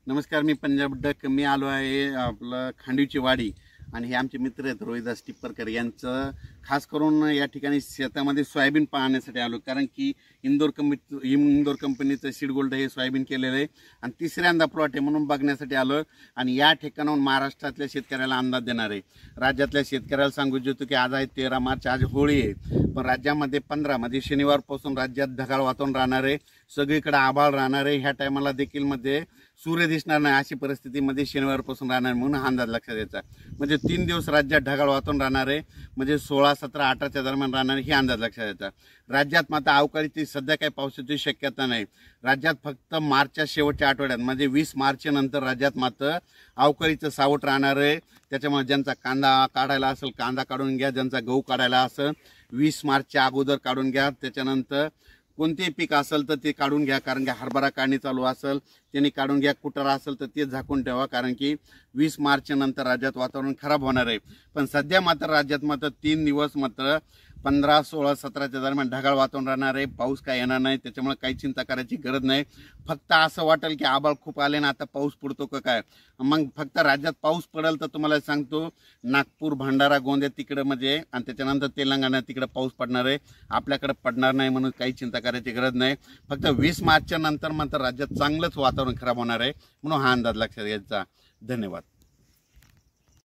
नमस्कार, मी पंजाब डक. मी आलो आहे आपलं खांडीची वाडी आणि हे आमचे मित्र आहेत रोहिदास टिप्परकर यांचं. खास करून या ठिकाणी शेतामध्ये सोयाबीन पाहण्यासाठी आलो, कारण की इंदोर कंपनीचं सीड गोल्ड हे सोयाबीन केलेलं आहे आणि तिसऱ्यांदा प्लॉट आहे म्हणून बघण्यासाठी आलो. आणि या ठिकाणाहून महाराष्ट्रातल्या शेतकऱ्याला अंदाज देणार आहे. राज्यातल्या शेतकऱ्याला सांगू इच्छितो की आज आहे 13 मार्च, आज होळी आहे, पण राज्यामध्ये 15 मध्ये शनिवारपासून राज्यात ढगाळ वातावरण राहणार आहे, सगळीकडे आभाळ राहणार आहे. ह्या टायमाला देखील मध्ये सूर्य दिसणार नाही अशी परिस्थितीमध्ये शनिवारपासून राहणार म्हणून हा अंदाज लक्षात द्यायचा. म्हणजे 3 दिवस राज्यात ढगाळ वातावरण राहणार आहे, म्हणजे 16, 17, 18च्या दरम्यान राहणार ही अंदाज लक्षात द्यायचा. राज्यात मात्र अवकाळीची सध्या काही पावसाची शक्यता नाही. राज्यात फक्त मार्चच्या शेवटच्या आठवड्यात म्हणजे 20 मार्च नंतर राज्यात मात्र अवकाळीचं सावट राहणार आहे. त्याच्यामुळे ज्यांचा कांदा काढायला असेल कांदा काढून घ्या, ज्यांचा गहू काढायला असेल 20 मार्चच्या अगोदर काढून घ्या. त्याच्यानंतर कोणतेही पीक असेल तर ते काढून घ्या, कारण की हरभरा काढणी चालू असेल त्यांनी काढून घ्या. कुटारा असेल तर ते झाकून ठेवा, कारण की 20 मार्च नंतर राज्यात वातावरण खराब होणार आहे. पण सध्या मात्र राज्यात मात्र 3 दिवस मात्र 15, 16, 17च्या दरम्यान ढगाळ वातावरण राहणार आहे. पाऊस काय येणार नाही, त्याच्यामुळे काही चिंता करायची गरज नाही. फक्त असं वाटेल की आभाळ खूप आले ना आता पाऊस पडतो का काय, मग फक्त राज्यात पाऊस पडेल तर तुम्हाला सांगतो नागपूर, भंडारा, गोंदिया तिकडे म्हणजे आणि त्याच्यानंतर तेलंगणा तिकडे पाऊस पडणार आहे. आपल्याकडे पडणार नाही म्हणून काही चिंता करायची गरज नाही. फक्त 20 मार्चच्या नंतर मात्र राज्यात चांगलंच वातावरण खराब होणार आहे म्हणून हा अंदाज लक्षात घ्यायचा. धन्यवाद.